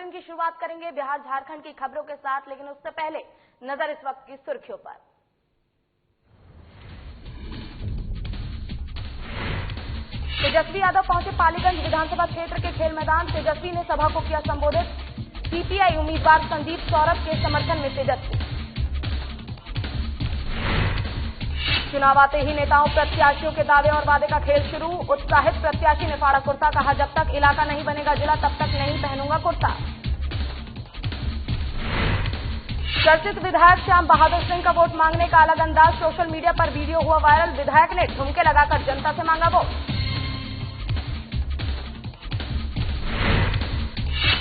Bulletin की शुरुआत करेंगे बिहार झारखंड की खबरों के साथ, लेकिन उससे पहले नजर इस वक्त की सुर्खियों पर। तेजस्वी यादव पहुंचे पालीगंज विधानसभा क्षेत्र के खेल मैदान। तेजस्वी ने सभा को किया संबोधित। सीपीआई उम्मीदवार संदीप सौरभ के समर्थन में तेजस्वी। चुनाव आते ही नेताओं प्रत्याशियों के दावे और वादे का खेल शुरू। उत्साहित प्रत्याशी ने फाड़ा कुर्ता, कहा जब तक इलाका नहीं बनेगा जिला तब तक नहीं पहनूंगा कुर्ता। चर्चित विधायक श्याम बहादुर सिंह का वोट मांगने का अलग अंदाज। सोशल मीडिया पर वीडियो हुआ वायरल। विधायक ने ठुमके लगाकर जनता से मांगा वोट।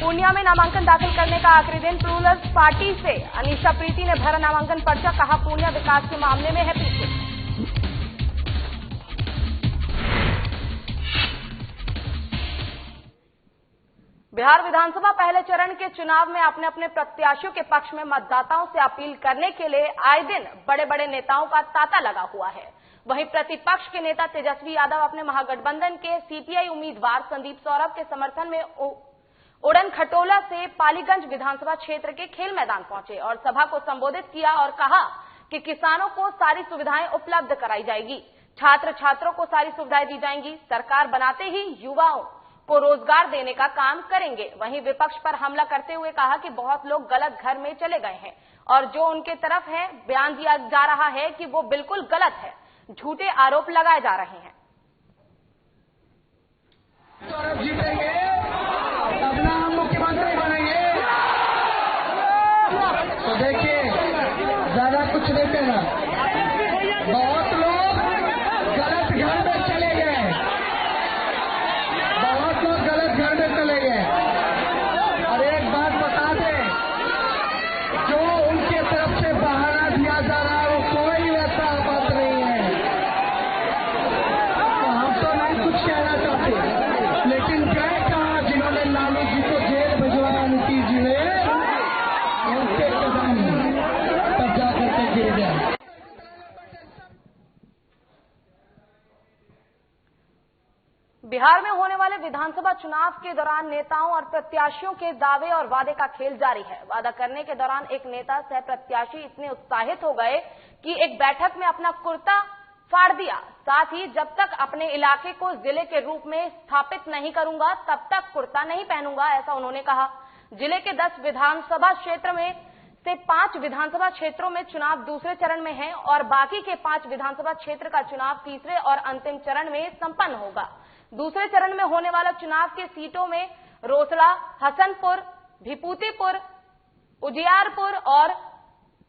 पूर्णिया में नामांकन दाखिल करने का आखिरी दिन। प्लूरल्स पार्टी से अनीशा प्रीति ने भरा नामांकन पर्चा, कहा पूर्णिया विकास के मामले में है पीछे। बिहार विधानसभा पहले चरण के चुनाव में अपने अपने प्रत्याशियों के पक्ष में मतदाताओं से अपील करने के लिए आए दिन बड़े बड़े नेताओं का तांता लगा हुआ है। वहीं प्रतिपक्ष के नेता तेजस्वी यादव अपने महागठबंधन के सीपीआई उम्मीदवार संदीप सौरभ के समर्थन में उड़न खटोला से पालीगंज विधानसभा क्षेत्र के खेल मैदान पहुंचे और सभा को संबोधित किया और कहा कि किसानों को सारी सुविधाएं उपलब्ध कराई जाएगी, छात्र छात्रों को सारी सुविधाएं दी जाएंगी, सरकार बनाते ही युवाओं को रोजगार देने का काम करेंगे। वहीं विपक्ष पर हमला करते हुए कहा कि बहुत लोग गलत घर में चले गए हैं और जो उनके तरफ है बयान दिया जा रहा है कि वो बिल्कुल गलत है, झूठे आरोप लगाए जा रहे हैं। हम मुख्यमंत्री बनेंगे तो देखिए ज्यादा कुछ नहीं कहना। बहुत लोग गलत घर में चले गए, बहुत लोग गलत घर में चले गए। और एक बात बता दें, जो उनके तरफ से बहाना दिया जा रहा है वो कोई वैसा बात नहीं है। तो हम तो नहीं कुछ कहना चाहते, लेकिन क्या कहा जिन्होंने लालू जी को जेल भिजवाया नीतीश जी ने, उनके कदम तब जाकर के गिर गया। बिहार में होने वाले विधानसभा चुनाव के दौरान नेताओं और प्रत्याशियों के दावे और वादे का खेल जारी है। वादा करने के दौरान एक नेता सह प्रत्याशी इतने उत्साहित हो गए कि एक बैठक में अपना कुर्ता फाड़ दिया। साथ ही जब तक अपने इलाके को जिले के रूप में स्थापित नहीं करूंगा तब तक कुर्ता नहीं पहनूंगा, ऐसा उन्होंने कहा। जिले के 10 विधानसभा क्षेत्र में से 5 विधानसभा क्षेत्रों में चुनाव दूसरे चरण में है और बाकी के 5 विधानसभा क्षेत्र का चुनाव तीसरे और अंतिम चरण में संपन्न होगा। दूसरे चरण में होने वाला चुनाव के सीटों में रोसड़ा, हसनपुर, भिपूतीपुर, उजियारपुर और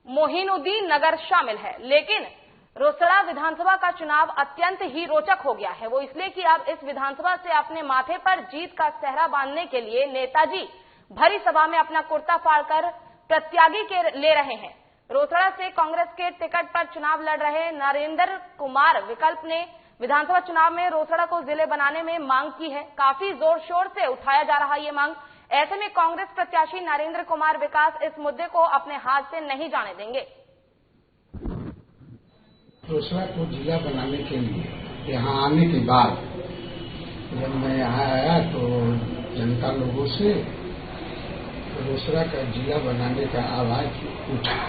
मोहिनुद्दीन नगर शामिल है। लेकिन रोसड़ा विधानसभा का चुनाव अत्यंत ही रोचक हो गया है। वो इसलिए कि अब इस विधानसभा से अपने माथे पर जीत का सेहरा बांधने के लिए नेताजी भरी सभा में अपना कुर्ता फाड़कर प्रत्यागी के ले रहे हैं। रोसड़ा से कांग्रेस के टिकट पर चुनाव लड़ रहे नरेंद्र कुमार विकल्प ने विधानसभा चुनाव में रोसड़ा को जिले बनाने में मांग की है। काफी जोर शोर से उठाया जा रहा ये मांग। ऐसे में कांग्रेस प्रत्याशी नरेंद्र कुमार विकास इस मुद्दे को अपने हाथ से नहीं जाने देंगे। रोसड़ा को जिला बनाने के लिए यहाँ आने के बाद जब मैं यहाँ आया तो जनता लोगों से रोसड़ा का जिला बनाने का आवाज उठा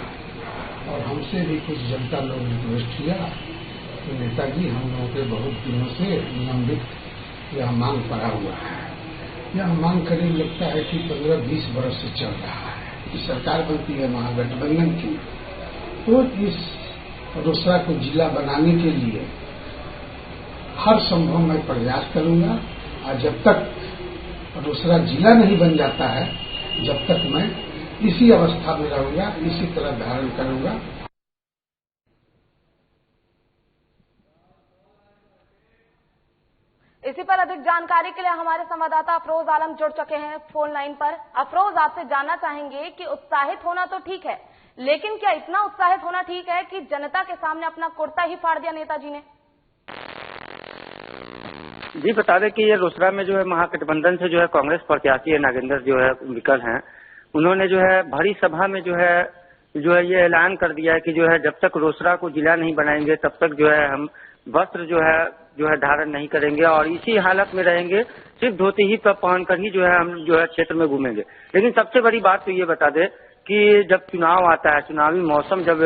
और हमसे भी कुछ जनता लोग रिक्वेस्ट किया कि नेताजी हम लोगों के बहुत दिनों से लंबित यह मांग पड़ा हुआ है। यह मांग करीब लगता है कि 15-20 वर्ष से चल रहा है कि सरकार बनती है महागठबंधन की, तो इस रोसड़ा को जिला बनाने के लिए हर संभव मैं प्रयास करूंगा और जब तक रोसड़ा जिला नहीं बन जाता है जब तक मैं इसी अवस्था में रहूंगा, इसी तरह धारण करूंगा। इसी पर अधिक जानकारी के लिए हमारे संवाददाता अफरोज आलम जुड़ चुके हैं फोन लाइन पर। अफरोज, आपसे जानना चाहेंगे कि उत्साहित होना तो ठीक है, लेकिन क्या इतना उत्साहित होना ठीक है कि जनता के सामने अपना कुर्ता ही फाड़ दिया नेताजी ने? जी, बता दें कि ये रोसड़ा में जो है महागठबंधन से जो है कांग्रेस प्रत्याशी है नागेंद्र जो है विकल हैं, उन्होंने जो है भरी सभा में जो है ये ऐलान कर दिया है कि जो है जब तक रोसड़ा को जिला नहीं बनाएंगे तब तक जो है हम वस्त्र जो है जो है धारण नहीं करेंगे और इसी हालत में रहेंगे, सिर्फ धोती ही पहनकर ही जो है हम जो है क्षेत्र में घूमेंगे। लेकिन सबसे बड़ी बात तो ये बता दे कि जब चुनाव आता है, चुनावी मौसम जब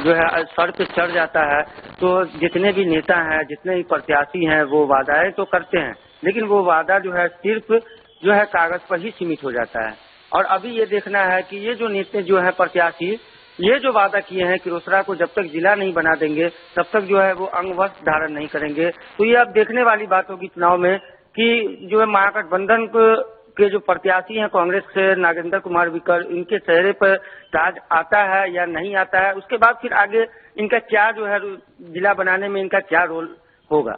जो है सर पे चढ़ जाता है, तो जितने भी नेता हैं, जितने भी प्रत्याशी हैं, वो वादाएं तो करते हैं, लेकिन वो वादा जो है सिर्फ जो है कागज पर ही सीमित हो जाता है। और अभी ये देखना है कि ये जो नेता जो है प्रत्याशी, ये जो वादा किए हैं कि रोसड़ा को जब तक जिला नहीं बना देंगे तब तक जो है वो अंग वस्त्र धारण नहीं करेंगे। तो ये अब देखने वाली बात होगी चुनाव में कि जो है महागठबंधन के जो प्रत्याशी हैं कांग्रेस से नागेंद्र कुमार विकल, इनके चेहरे पर ताज आता है या नहीं आता है। उसके बाद फिर आगे इनका क्या जो है जिला बनाने में इनका क्या रोल होगा।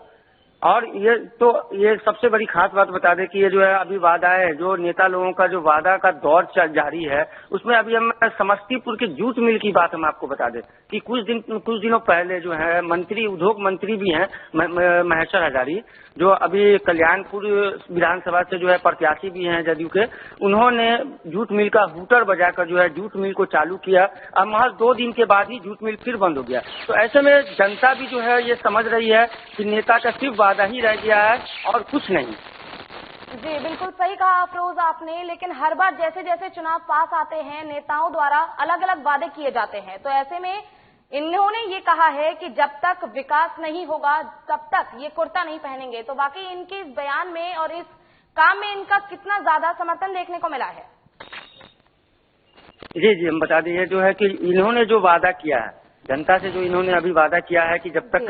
और ये सबसे बड़ी खास बात बता दें कि ये जो है अभी वादा है, जो नेता लोगों का जो वादा का दौर जारी है, उसमें अभी हम समस्तीपुर के जूट मिल की बात हम आपको बता दें कि कुछ दिनों पहले जो है मंत्री, उद्योग मंत्री भी हैं महेश्वर हजारी, जो अभी कल्याणपुर विधानसभा से जो है प्रत्याशी भी हैं जदयू के, उन्होंने जूट मिल का हूटर बजाकर जो है जूट मिल को चालू किया। अब महज 2 दिन के बाद ही जूट मिल फिर बंद हो गया। तो ऐसे में जनता भी जो है ये समझ रही है कि नेता का सिर्फ वादा ही रह गया है और कुछ नहीं। जी बिल्कुल सही कहा अफरोज आपने, लेकिन हर बार जैसे जैसे चुनाव पास आते हैं नेताओं द्वारा अलग अलग वादे किए जाते हैं। तो ऐसे में इन्होंने ये कहा है कि जब तक विकास नहीं होगा तब तक ये कुर्ता नहीं पहनेंगे। तो वाकई इनके इस बयान में और इस काम में इनका कितना ज्यादा समर्थन देखने को मिला है? जी हम बता दें, जो है कि इन्होंने जो वादा किया है जनता से, जो इन्होंने अभी वादा किया है कि जब तक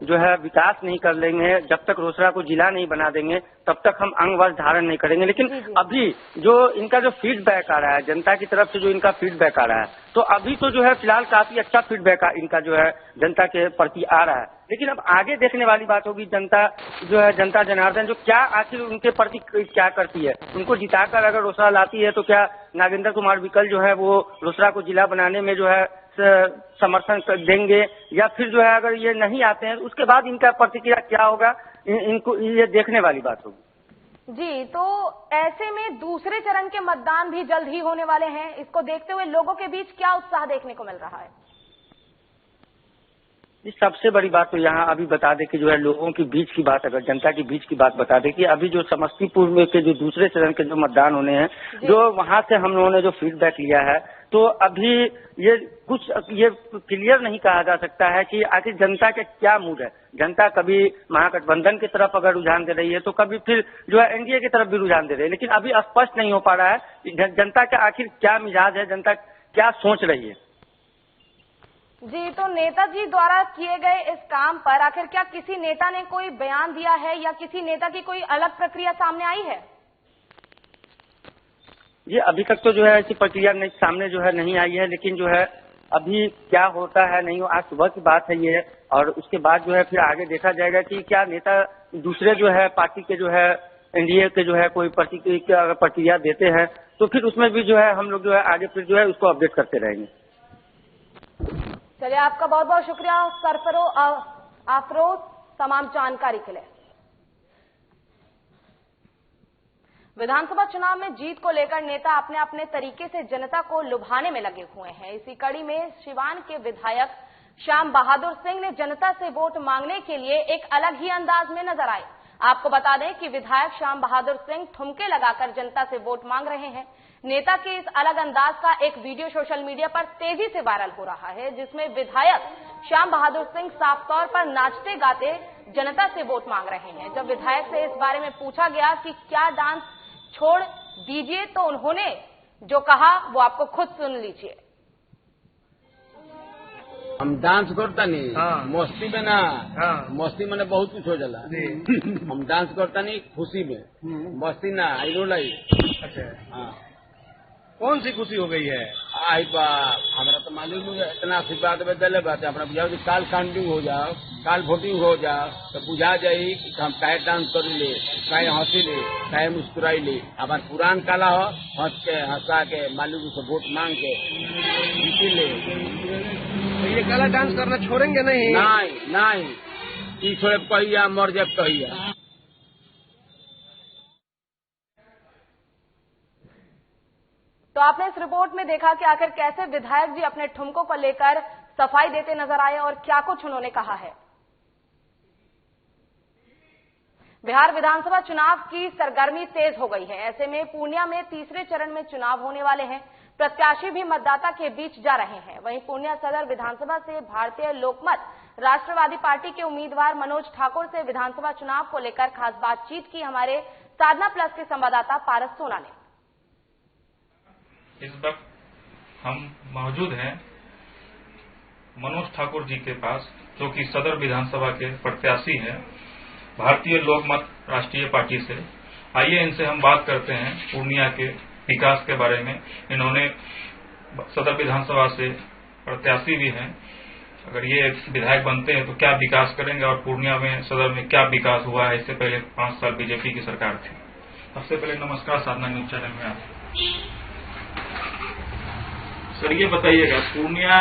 जो है विकास नहीं कर लेंगे, जब तक रोसड़ा को जिला नहीं बना देंगे तब तक हम अंग वस्त्र धारण नहीं करेंगे। लेकिन अभी जो इनका जो फीडबैक आ रहा है जनता की तरफ से, जो इनका फीडबैक आ रहा है, तो अभी तो जो है फिलहाल काफी अच्छा फीडबैक इनका जो है जनता के प्रति आ रहा है। लेकिन अब आगे देखने वाली बात होगी जनता जो है, जनता जनार्दन जो क्या आखिर उनके प्रति क्या करती है। उनको जिताकर अगर रोसड़ा लाती है तो क्या नागेंद्र कुमार विकल जो है वो रोसड़ा को जिला बनाने में जो है समर्थन देंगे, या फिर जो है अगर ये नहीं आते हैं उसके बाद इनका प्रतिक्रिया क्या होगा, इनको ये देखने वाली बात होगी। जी, तो ऐसे में दूसरे चरण के मतदान भी जल्द ही होने वाले हैं। इसको देखते हुए लोगों के बीच क्या उत्साह देखने को मिल रहा है? सबसे बड़ी बात तो यहाँ अभी बता दें कि जो है लोगों के बीच की बात, अगर जनता के बीच की बात बता दें कि अभी जो समस्तीपुर में के जो दूसरे चरण के जो मतदान होने हैं, जो वहाँ से हम लोगों ने जो फीडबैक लिया है, तो अभी ये क्लियर नहीं कहा जा सकता है कि आखिर जनता का क्या मूड है। जनता कभी महागठबंधन की तरफ अगर रुझान दे रही है तो कभी फिर जो है एनडीए की तरफ भी रुझान दे रही है, लेकिन अभी स्पष्ट नहीं हो पा रहा है कि जनता का आखिर क्या मिजाज है, जनता क्या सोच रही है। जी, तो नेताजी द्वारा किए गए इस काम पर आखिर क्या किसी नेता ने कोई बयान दिया है या किसी नेता की कोई अलग प्रक्रिया सामने आई है? ये अभी तक तो जो है ऐसी प्रक्रिया सामने जो है नहीं आई है, लेकिन जो है अभी क्या होता है नहीं हो, आज सुबह की बात है ये, और उसके बाद जो है फिर आगे देखा जाएगा कि क्या नेता दूसरे जो है पार्टी के जो है एनडीए के जो है कोई प्रक्रिया देते हैं तो फिर उसमें भी जो है हम लोग जो है आगे फिर जो है उसको अपडेट करते रहेंगे। चलिए, आपका बहुत बहुत शुक्रिया अफरोज तमाम जानकारी के लिए। विधानसभा चुनाव में जीत को लेकर नेता अपने अपने तरीके से जनता को लुभाने में लगे हुए हैं। इसी कड़ी में सिवान के विधायक श्याम बहादुर सिंह ने जनता से वोट मांगने के लिए एक अलग ही अंदाज में नजर आए। आपको बता दें कि विधायक श्याम बहादुर सिंह ठुमके लगाकर जनता से वोट मांग रहे हैं। नेता के इस अलग अंदाज का एक वीडियो सोशल मीडिया पर तेजी से वायरल हो रहा है, जिसमें विधायक श्याम बहादुर सिंह साफ तौर पर नाचते गाते जनता से वोट मांग रहे हैं। जब विधायक से इस बारे में पूछा गया कि क्या डांस छोड़ दीजिए, तो उन्होंने जो कहा वो आपको खुद सुन लीजिए। हम डांस करता नहीं, मस्ती में ना, मस्ती में बहुत कुछ हो जाला। हम डांस करता नहीं खुशी में, मस्ती ना आई लाई। अच्छा, कौन सी खुशी हो गई है? आई बाप, हमारा तो मालूम है इतना आशीर्वाद में दले बात है। अपना बुझाओ काल काउंटिंग हो जाओ, काल वोटिंग हो जाओ तो बुझा जाये कि हम काहे डांस कर ले, काहे हंसी ले, काहे मुस्कुराई ले। हमार पुरान काला हो, हंस के हंसा के मालूम से वोट मांग के जीती ले। तो ये काला डांस करना छोड़ेंगे नहीं? नहीं, छोड़े कहिया मर जाए कहिया। तो आपने इस रिपोर्ट में देखा कि आखिर कैसे विधायक जी अपने ठुमकों को लेकर सफाई देते नजर आए और क्या कुछ उन्होंने कहा है। बिहार विधानसभा चुनाव की सरगर्मी तेज हो गई है। ऐसे में पूर्णिया में तीसरे चरण में चुनाव होने वाले हैं। प्रत्याशी भी मतदाता के बीच जा रहे हैं। वहीं पूर्णिया सदर विधानसभा से भारतीय लोकमत राष्ट्रवादी पार्टी के उम्मीदवार मनोज ठाकुर से विधानसभा चुनाव को लेकर खास बातचीत की हमारे साधना प्लस के संवाददाता पारस सोना ने। इस वक्त हम मौजूद हैं मनोज ठाकुर जी के पास, जो कि सदर विधानसभा के प्रत्याशी हैं भारतीय लोकमत राष्ट्रीय पार्टी से। आइए इनसे हम बात करते हैं पूर्णिया के विकास के बारे में। इन्होंने सदर विधानसभा से प्रत्याशी भी हैं। अगर ये विधायक बनते हैं तो क्या विकास करेंगे और पूर्णिया में सदर में क्या विकास हुआ है। इससे पहले 5 साल बीजेपी की सरकार थी। सबसे पहले नमस्कार साधना न्यूज चैनल में आप। सर ये बताइएगा, पूर्णिया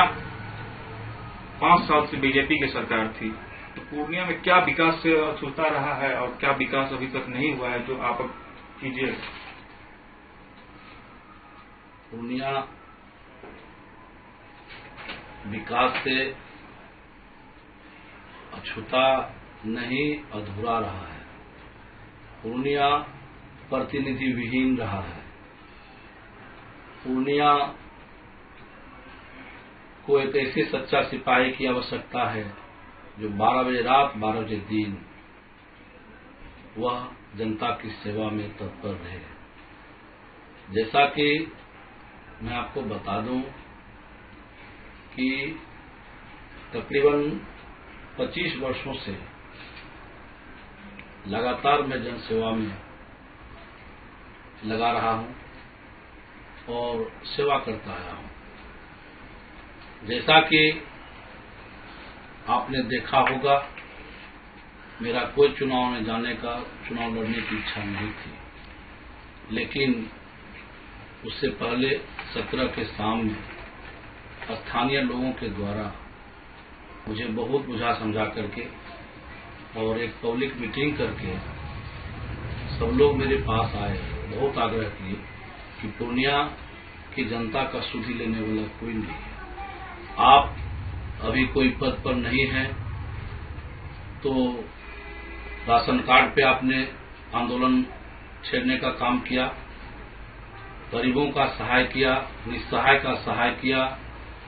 5 साल से बीजेपी की सरकार थी, तो पूर्णिया में क्या विकास से अछूता रहा है और क्या विकास अभी तक नहीं हुआ है जो आप कीजिए। पूर्णिया विकास से अछूता नहीं, अधूरा रहा है। पूर्णिया प्रतिनिधि विहीन रहा है। पूर्णिया को एक ऐसे सच्चा सिपाही की आवश्यकता है जो 12 बजे रात 12 बजे दिन वह जनता की सेवा में तत्पर रहे। जैसा कि मैं आपको बता दूं कि तकरीबन 25 वर्षों से लगातार मैं जनसेवा में लगा रहा हूं और सेवा करता आया हूं। जैसा कि आपने देखा होगा, मेरा कोई चुनाव में जाने का, चुनाव लड़ने की इच्छा नहीं थी, लेकिन उससे पहले 17 के सामने स्थानीय लोगों के द्वारा मुझे बहुत बुझा समझा करके और एक पब्लिक मीटिंग करके सब लोग मेरे पास आए, बहुत आग्रह किए कि पूर्णिया की जनता का सुधि लेने वाला कोई नहीं है। आप अभी कोई पद पर नहीं हैं तो राशन कार्ड पे आपने आंदोलन छेड़ने का काम किया, गरीबों का सहाय किया, निस्सहाय का सहाय किया,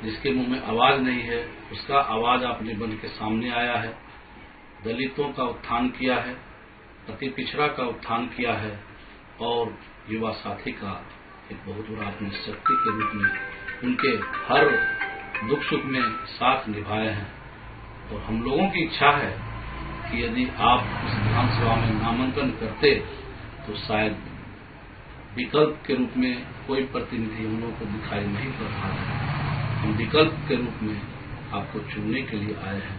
जिसके मुंह में आवाज नहीं है उसका आवाज आपने बन के सामने आया है, दलितों का उत्थान किया है, अति पिछड़ा का उत्थान किया है और युवा साथी का एक बहुत बड़ा अपनी शक्ति के रूप में उनके हर दुख सुख में साथ निभाए हैं। और हम लोगों की इच्छा है कि यदि आप इस विधानसभा में नामांकन करते तो शायद विकल्प के रूप में कोई प्रतिनिधि हम लोगों को दिखाई नहीं पड़ता है। हम विकल्प के रूप में आपको चुनने के लिए आए हैं।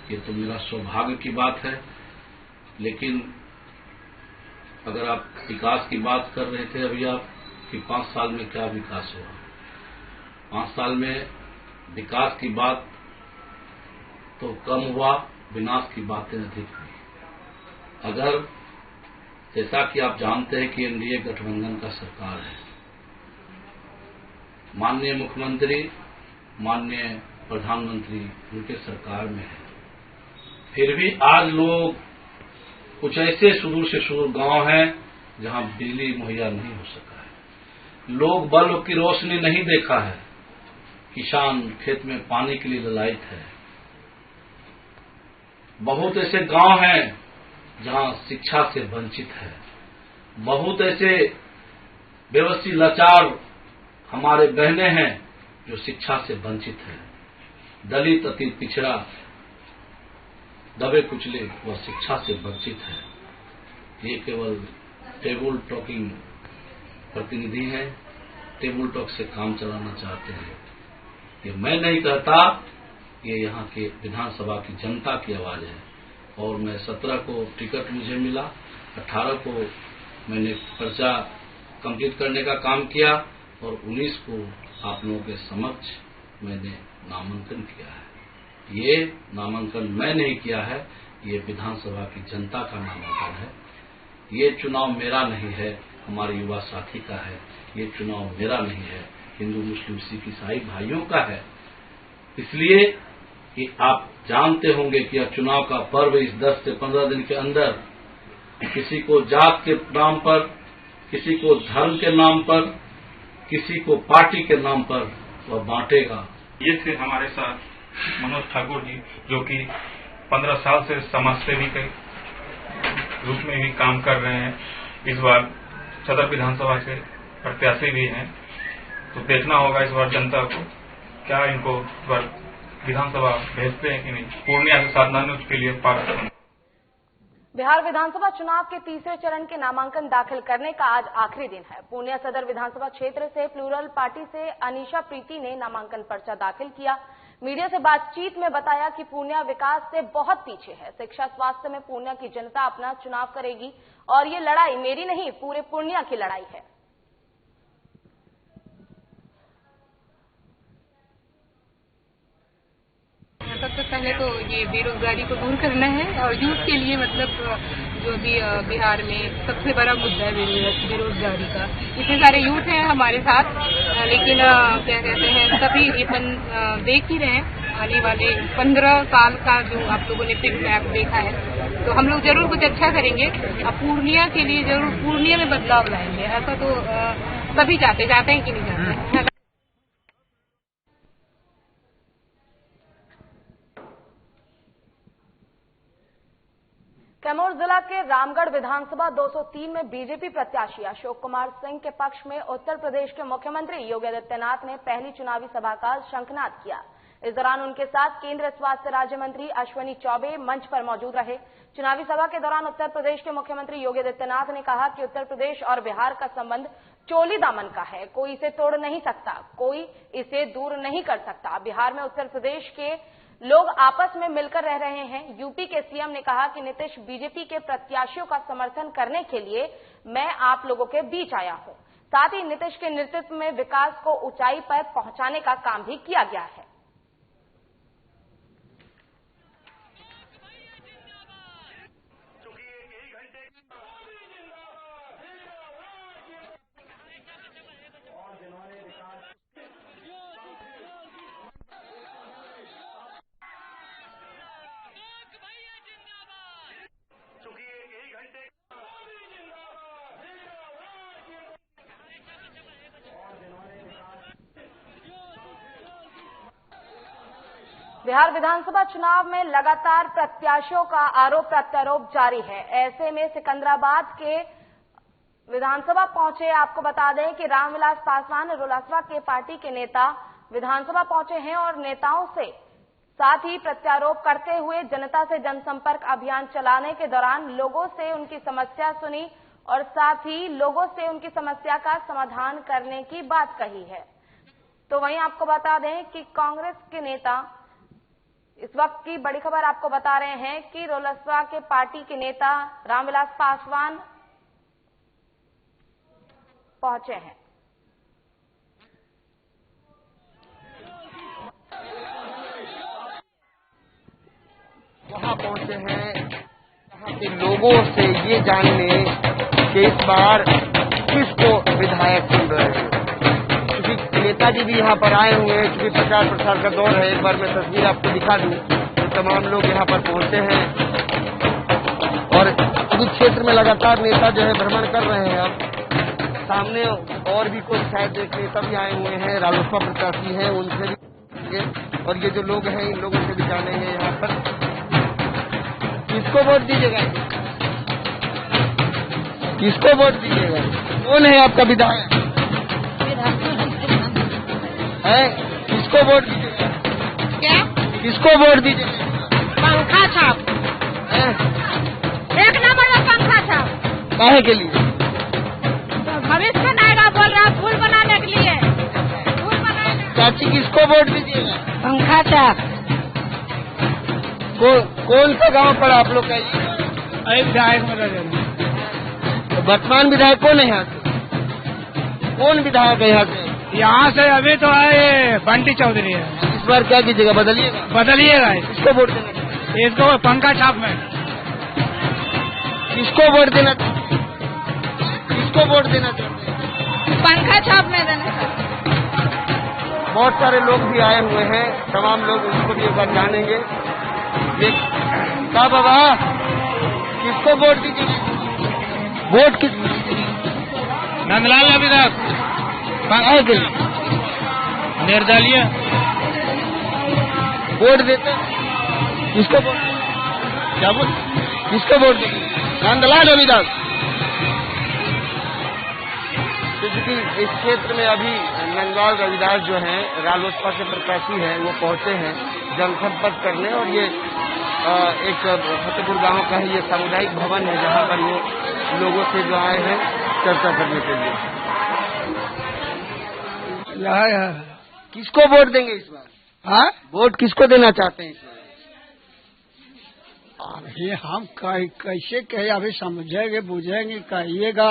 ये तो मेरा सौभाग्य की बात है। लेकिन अगर आप विकास की बात कर रहे थे अभी आप कि 5 साल में क्या विकास हुआ, 5 साल में विकास की बात तो कम हुआ, विनाश की बातें अधिक हुई। अगर जैसा कि आप जानते हैं कि एनडीए गठबंधन का सरकार है, माननीय मुख्यमंत्री, माननीय प्रधानमंत्री उनके सरकार में है, फिर भी आज लोग कुछ ऐसे सुदूर से सुदूर गांव हैं जहां बिजली मुहैया नहीं हो सका है, लोग बल्ब की रोशनी नहीं देखा है, किसान खेत में पानी के लिए ललायित है। बहुत ऐसे गांव हैं जहां शिक्षा से वंचित है, बहुत ऐसे बेबसी लाचार हमारे बहनें हैं जो शिक्षा से वंचित है। दलित अति पिछड़ा दबे कुचले वह शिक्षा से वंचित है। ये केवल टेबल टॉकिंग प्रतिनिधि हैं, टेबल टॉक से काम चलाना चाहते हैं। ये मैं नहीं कहता, ये यहाँ के विधानसभा की जनता की आवाज है। और मैं 17 को टिकट मुझे मिला, 18 को मैंने पर्चा कंप्लीट करने का काम किया और 19 को आप लोगों के समक्ष मैंने नामांकन किया है। ये नामांकन मैं नहीं किया है, ये विधानसभा की जनता का नामांकन है। ये चुनाव मेरा नहीं है, हमारे युवा साथी का है। ये चुनाव मेरा नहीं है, हिंदू मुस्लिम सिख ईसाई भाइयों का है। इसलिए कि आप जानते होंगे कि यह चुनाव का पर्व इस 10 से 15 दिन के अंदर किसी को जात के नाम पर, किसी को धर्म के नाम पर, किसी को पार्टी के नाम पर वह बांटेगा। ये थे हमारे साथ मनोज ठाकुर जी, जो कि 15 साल से समाजसेवी के रूप में भी काम कर रहे हैं। इस बार सदर विधानसभा के प्रत्याशी भी हैं, तो देखना होगा इस बार जनता को क्या इनको इस बार विधानसभा भेजते हैं कि नहीं। पूर्णिया से साधना न्यूज के लिए पार्थ। बिहार विधानसभा चुनाव के तीसरे चरण के नामांकन दाखिल करने का आज आखिरी दिन है। पूर्णिया सदर विधानसभा क्षेत्र से प्लूरल पार्टी से अनीशा प्रीति ने नामांकन पर्चा दाखिल किया। मीडिया से बातचीत में बताया कि पूर्णिया विकास से बहुत पीछे है। शिक्षा स्वास्थ्य में पूर्णिया की जनता अपना चुनाव करेगी और ये लड़ाई मेरी नहीं, पूरे पूर्णिया की लड़ाई है। सबसे पहले तो ये बेरोजगारी को दूर करना है और यूथ के लिए मतलब जो भी बिहार में सबसे बड़ा मुद्दा है बेरोजगारी का। इतने सारे यूथ हैं हमारे साथ, लेकिन क्या कहते हैं सभी अपन देख ही रहे हैं आने वाले 15 साल का जो आप लोगों ने पिक मैप देखा है, तो हम लोग जरूर कुछ अच्छा करेंगे। अब पूर्णिया के लिए जरूर पूर्णिया में बदलाव लाएंगे। ऐसा तो सभी चाहते हैं कि नहीं चाहते। कैमूर जिला के रामगढ़ विधानसभा 203 में बीजेपी प्रत्याशी अशोक कुमार सिंह के पक्ष में उत्तर प्रदेश के मुख्यमंत्री योगी आदित्यनाथ ने पहली चुनावी सभा का शंखनाद किया। इस दौरान उनके साथ केंद्रीय स्वास्थ्य राज्य मंत्री अश्विनी चौबे मंच पर मौजूद रहे। चुनावी सभा के दौरान उत्तर प्रदेश के मुख्यमंत्री योगी आदित्यनाथ ने कहा कि उत्तर प्रदेश और बिहार का संबंध चोली दामन का है, कोई इसे तोड़ नहीं सकता, कोई इसे दूर नहीं कर सकता। बिहार में उत्तर प्रदेश के लोग आपस में मिलकर रह रहे हैं। यूपी के सीएम ने कहा कि नीतीश बीजेपी के प्रत्याशियों का समर्थन करने के लिए मैं आप लोगों के बीच आया हूं। साथ ही नीतीश के नेतृत्व में विकास को ऊंचाई पर पहुंचाने का काम भी किया गया है। बिहार विधानसभा चुनाव में लगातार प्रत्याशियों का आरोप प्रत्यारोप जारी है। ऐसे में सिकंदराबाद के विधानसभा पहुंचे, आपको बता दें कि रामविलास पासवान रोलासपा के पार्टी के नेता विधानसभा पहुंचे हैं और नेताओं से साथ ही प्रत्यारोप करते हुए जनता से जनसंपर्क अभियान चलाने के दौरान लोगों से उनकी समस्या सुनी और साथ ही लोगों से उनकी समस्या का समाधान करने की बात कही है। तो वहीं आपको बता दें कि कांग्रेस के नेता, इस वक्त की बड़ी खबर आपको बता रहे हैं कि रोलासपा के पार्टी के नेता रामविलास पासवान पहुंचे हैं। वहां पहुंचे हैं वहां के लोगों से ये जानने कि इस बार किसको विधायक चुन रहे हैं। क्योंकि नेताजी भी यहाँ पर आए हुए हैं, क्योंकि प्रचार प्रसार का दौर है। एक बार मैं तस्वीर आपको दिखा दूं तो तमाम लोग यहाँ पर पहुंचे हैं और इस क्षेत्र में लगातार नेता जो है भ्रमण कर रहे हैं। अब सामने और भी कुछ शायद एक नेता भी आए हुए हैं, रालोसपा प्रत्याशी हैं, उनसे भी और ये जो लोग हैं इन लोगों से भी जानेंगे यहाँ पर किसको वोट दीजिएगा, किसको वोट दीजिएगा, कौन है आपका विधायक है, किसको वोट दीजिएगा, क्या किसको वोट दीजिएगा? पंखा छाप, एक नंबर में पंखा छाप। काहे के लिए? भविष्य बनाएगा बोल रहा, फूल बनाने के लिए, फूल बनाएगा। चाची किसको वोट दीजिएगा? पंखा छाप। कौन सा गांव पड़ा आप लोग का? विधायक में रहेगा। तो वर्तमान विधायक कौन है यहाँ से? कौन विधायक है यहाँ से? यहाँ से अभी तो आए बंटी चौधरी है। इस बार क्या कीजिएगा, बदलिएगा? बदलिएगा, किसको वोट देना? इसको पंखा छाप में। किसको वोट देना? किसको वोट देना चाहते हैं? पंखा छाप में देना। बहुत सारे लोग भी आए हुए हैं, तमाम लोग उनको भी एक बार जानेंगे। क्या बाबा, किसको वोट दीजिएगा? वोट किस नंदलाल रविदास निर्दलीय वोट देते किसको वोट क्या बोल किसको वोट देते? नंदलाल रविदास। क्योंकि इस क्षेत्र में अभी नंदलाल रविदास जो हैं रालोसपा के प्रत्याशी हैं, वो पहुंचे हैं जनसंपर्क करने, और ये एक फतेहपुर गांव का ही ये सामुदायिक भवन है जहां पर वो लोगों से जो आए हैं चर्चा करने के लिए। किसको वोट देंगे इस बार? हाँ, वोट किसको देना चाहते हैं इस बार? ये हम कैसे कहे, अभी समझेंगे बुझेंगे कहिएगा।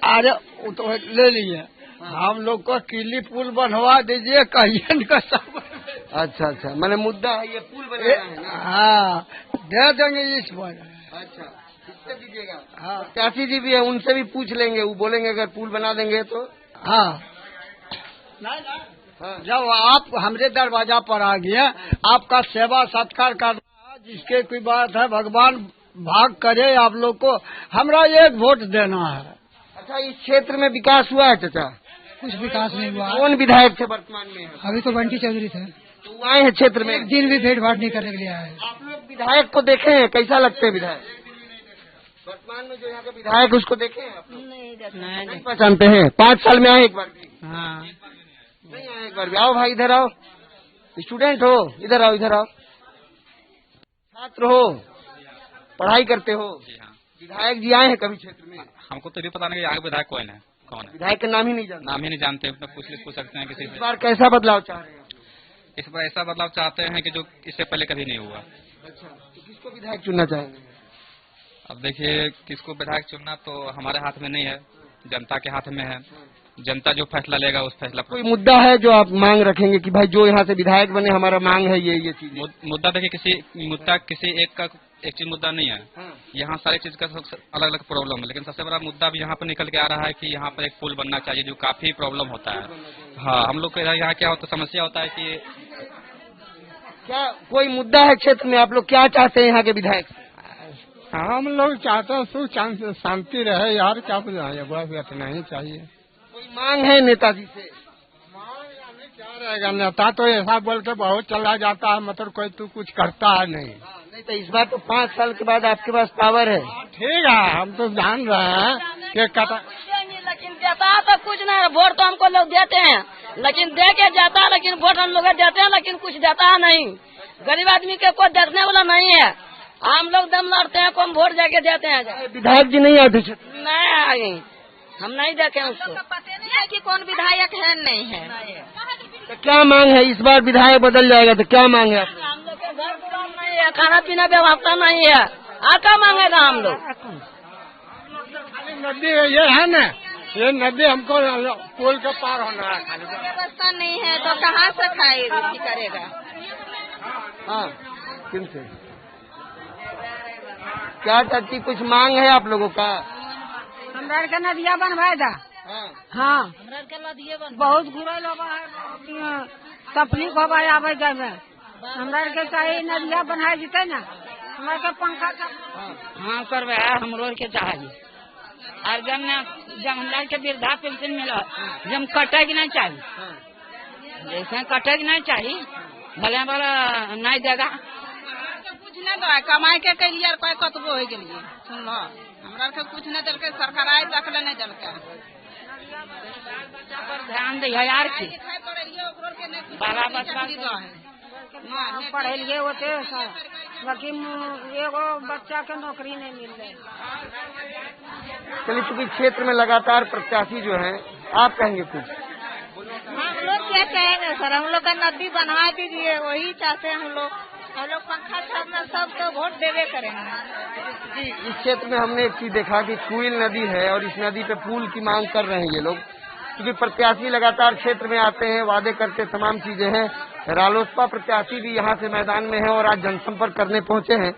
अरे वो तो ले लिए, हम लोग को किली पुल बनवा दीजिए कहिए न सब। अच्छा अच्छा, मैंने मुद्दा है ये पुल बनाना है ना? हाँ, दे देंगे इस बार। अच्छा, किससे दीजिएगा? हाँ, चाची जी भी है, उनसे भी पूछ लेंगे, वो बोलेंगे अगर पुल बना देंगे तो। हाँ, जब आप हमरे दरवाजा पर आ गए, आपका सेवा सत्कार करना जिसके कोई बात है, भगवान भाग करे आप लोग को, हमरा एक वोट देना है। अच्छा, इस क्षेत्र में विकास हुआ है चाचा? कुछ विकास नहीं हुआ। कौन विधायक थे वर्तमान में? अभी तो बंटी चौधरी थे। तो वो आए हैं क्षेत्र में, एक दिन भी भेंट भाट नहीं करने के लिए आए। आप लोग विधायक को देखे हैं, कैसा लगते हैं विधायक? वर्तमान में जो यहाँ के विधायक उसको देखे हैं आप लोग? नहीं पहचानते हैं। 5 साल में आए एक बार भी? हाँ, नहीं आए एक बार भी। आओ भाई इधर आओ, स्टूडेंट हो, इधर आओ इधर आओ, छात्र हो, पढ़ाई करते हो। विधायक जी आए हैं कभी क्षेत्र में? हमको तो भी पता नहीं आगे विधायक कौन है। विधायक का नाम ही नहीं जानते? नाम ही नहीं जानते, पूछ सकते हैं किसी इस से। बार कैसा बदलाव चाह रहे हैं? इस बार ऐसा बदलाव चाहते हैं कि जो इससे पहले कभी नहीं हुआ। अच्छा, तो किसको विधायक चुनना चाहेंगे? अब देखिए, किसको विधायक चुनना तो हमारे हाथ में नहीं है, जनता के हाथ में है। जनता जो फैसला लेगा उस फैसला पर। कोई मुद्दा है जो आप मांग रखेंगे कि भाई जो यहाँ से विधायक बने हमारा मांग है ये चीज? मुद्दा देखिए, किसी एक चीज मुद्दा नहीं है। यहाँ सारी चीज का अलग अलग प्रॉब्लम है, लेकिन सबसे बड़ा मुद्दा भी यहाँ पर निकल के आ रहा है कि यहाँ पर एक पुल बनना चाहिए, जो काफी प्रॉब्लम होता है। हाँ, हम लोग के यहाँ क्या होता, समस्या होता है कि क्या कोई मुद्दा है क्षेत्र में? आप लोग क्या चाहते हैं यहाँ के विधायक? हम लोग चाहते हैं सुख शांति रहे यार, क्या बुझाए, बस इतना ही चाहिए। कोई मांग है नेताजी से? क्या रहेगा, नेता तो ऐसा बोल के बहुत चला जाता है, मतलब कोई तू कुछ करता है नहीं। नहीं तो इस बार तो 5 साल के बाद आपके पास पावर है। ठीक है, हम तो जान रहे हैं कि लेकिन देता तो कुछ नहीं, वोट तो हमको लोग देते हैं, लेकिन दे के जाता है, लेकिन वोट हम लोग देते हैं, लेकिन कुछ देता है नहीं। गरीब आदमी के कोई देखने वाला नहीं है। हम लोग दम लड़ते हैं, कम वोट जाके देते हैं। विधायक जी नहीं आते? नहीं आए, हम नहीं देखे उसको। पता नहीं है कि कौन विधायक है नहीं है। तो क्या मांग है इस बार? विधायक बदल जाएगा तो क्या मांग है? हम लोग के घर दुकान नहीं है, खाना पीना व्यवस्था नहीं है, क्या मांगेगा हम लोग? नदी ये है ना, ये नदी हमको पुल के पार होना है। खाली व्यवस्था नहीं है तो कहाँ से खाएगा, करेगा? हाँ, किनसे क्या चाहती? कुछ मांग है आप लोगों का? हमरा के नदिया बनवाए दा। हाँ, बहुत घुरल तकलीफ होगा आवे जाए में। हमरा के चाहिए नदिया बनाए जीते ना, हमरा के पंखा। हाँ करवे हमरो के चाहिए। और जब हमरा के वृद्धा पेंशन मिला, जब कटे की नहीं चाहिए, जैसे कटे की नहीं चाहिए, भले भला नहीं देगा। कुछ नहीं दो, कमाई के लिए कोई कतबो हो गए। सुन लो, हमरा के कुछ नहीं दिल के, सरकार आए दखल नहीं दिल के। पर ध्यान दे यार की बाला बच्चा पढ़े लिए होते, लेकिन एगो बच्चा के नौकरी नहीं मिल रही। चलिए, चूंकि क्षेत्र में लगातार प्रत्याशी जो हैं, आप कहेंगे कुछ? हम लोग क्या कहेंगे सर, हम लोग का नदी बनवा दीजिए, वही चाहते हैं हम लोग पंखा छापना सब तो वोट देवे करेंगे। जी, इस क्षेत्र में हमने एक चीज देखा कि कुइल नदी है और इस नदी पे पुल की मांग कर रहे हैं ये लोग, क्योंकि प्रत्याशी लगातार क्षेत्र में आते हैं, वादे करते, तमाम चीजें हैं। रालोसपा प्रत्याशी भी यहाँ से मैदान में है और आज जनसंपर्क करने पहुंचे हैं,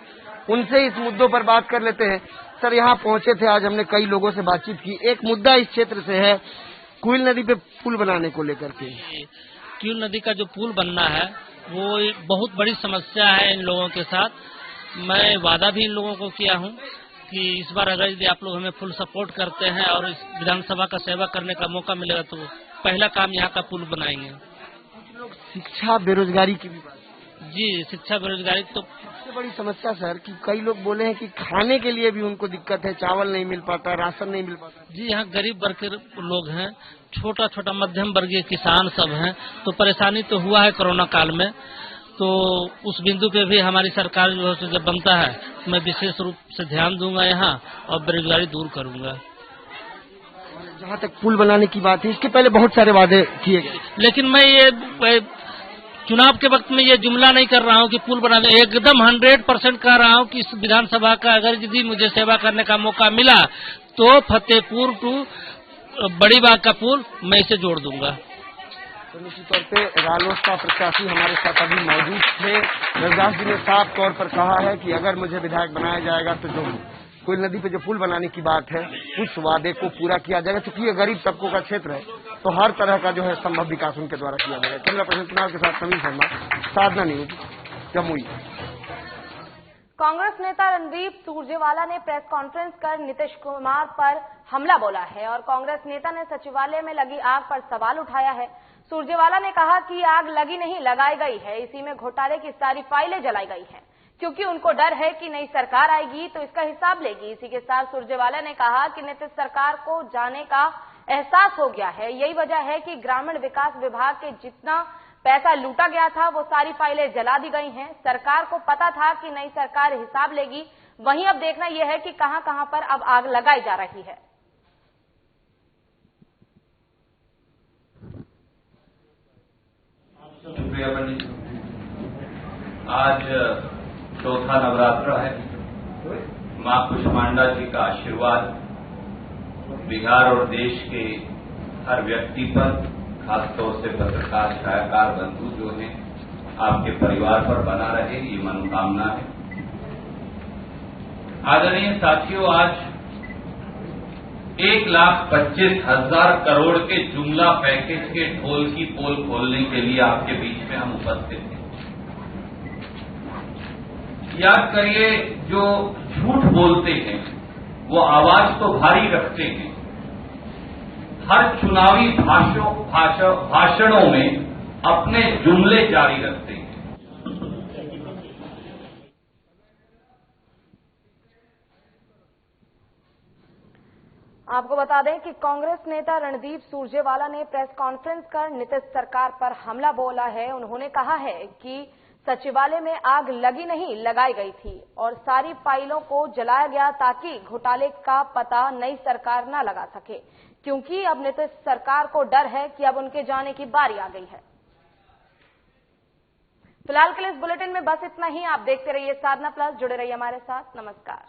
उनसे इस मुद्दों पर बात कर लेते हैं। सर, यहाँ पहुंचे थे आज, हमने कई लोगों से बातचीत की। एक मुद्दा इस क्षेत्र से है, कुइल नदी पे पुल बनाने को लेकर के। कुइल नदी का जो पुल बनना है वो बहुत बड़ी समस्या है इन लोगों के साथ। मैं वादा भी इन लोगों को किया हूँ कि इस बार अगर यदि आप लोग हमें फुल सपोर्ट करते हैं और इस विधानसभा का सेवा करने का मौका मिलेगा तो पहला काम यहाँ का पुल बनाएंगे। कुछ लोग शिक्षा बेरोजगारी की भी बात, जी शिक्षा बेरोजगारी तो सबसे बड़ी समस्या सर कि कई लोग बोले हैं कि खाने के लिए भी उनको दिक्कत है, चावल नहीं मिल पाता, राशन नहीं मिल पाता। जी यहाँ गरीब वर्ग के लोग हैं, छोटा छोटा मध्यम वर्गीय किसान सब हैं, तो परेशानी तो हुआ है कोरोना काल में। तो उस बिंदु पे भी हमारी सरकार जो है जब बनता है मैं विशेष रूप से ध्यान दूंगा यहाँ और बेरोजगारी दूर करूंगा। जहाँ तक पुल बनाने की बात है, इसके पहले बहुत सारे वादे किए गए, लेकिन मैं ये चुनाव के वक्त में ये जुमला नहीं कर रहा हूँ कि पुल बनाने, एकदम 100% कह रहा हूँ कि इस विधानसभा का अगर यदि मुझे सेवा करने का मौका मिला तो फतेहपुर टू बड़ी बाग का पुल मैं इसे जोड़ दूंगा। तो निश्चित तौर पे रालोसपा प्रत्याशी हमारे साथ अभी मौजूद थे। रविदास जी ने साफ तौर पर कहा है कि अगर मुझे विधायक बनाया जाएगा तो जो कोयल नदी पे जो पुल बनाने की बात है उस वादे को पूरा किया जाएगा, क्योंकि ये गरीब तबकों का क्षेत्र है तो हर तरह का जो है संभव विकास उनके द्वारा किया जाएगा। कैमरा पर्सन चुनाव के साथ समीर शर्मा, साधना न्यूज, जमुई। कांग्रेस नेता रणदीप सुरजेवाला ने प्रेस कॉन्फ्रेंस कर नीतीश कुमार पर हमला बोला है और कांग्रेस नेता ने सचिवालय में लगी आग पर सवाल उठाया है। सुरजेवाला ने कहा कि आग लगी नहीं लगाई गई है, इसी में घोटाले की सारी फाइलें जलाई गई हैं क्योंकि उनको डर है कि नई सरकार आएगी तो इसका हिसाब लेगी। इसी के साथ सुरजेवाला ने कहा कि नीतीश सरकार को जाने का एहसास हो गया है, यही वजह है कि ग्रामीण विकास विभाग के जितना पैसा लूटा गया था वो सारी फाइलें जला दी गई हैं। सरकार को पता था कि नई सरकार हिसाब लेगी, वहीं अब देखना यह है कि कहां कहां पर अब आग लगाई जा रही है। आज चौथा नवरात्र है। मां कुष्मांडा जी का आशीर्वाद बिहार और देश के हर व्यक्ति पर, खासतौर से पत्रकार छायाकार बंधु जो हैं आपके परिवार पर बना रहे, ये मनोकामना है। आदरणीय साथियों, आज 1,25,000 करोड़ के जुमला पैकेज के ढोल की पोल खोलने के लिए आपके बीच में हम उपस्थित हैं। याद करिए, जो झूठ बोलते हैं वो आवाज तो भारी रखते हैं, हर चुनावी भाषणों में अपने जुमले जारी रखते हैं। आपको बता दें कि कांग्रेस नेता रणदीप सुरजेवाला ने प्रेस कॉन्फ्रेंस कर नीतीश सरकार पर हमला बोला है। उन्होंने कहा है कि सचिवालय में आग लगी नहीं लगाई गई थी और सारी फाइलों को जलाया गया ताकि घोटाले का पता नई सरकार न लगा सके, क्योंकि अब नीतीश सरकार को डर है कि अब उनके जाने की बारी आ गई है। फिलहाल के लिए इस बुलेटिन में बस इतना ही। आप देखते रहिए साधना प्लस, जुड़े रहिए हमारे साथ। नमस्कार।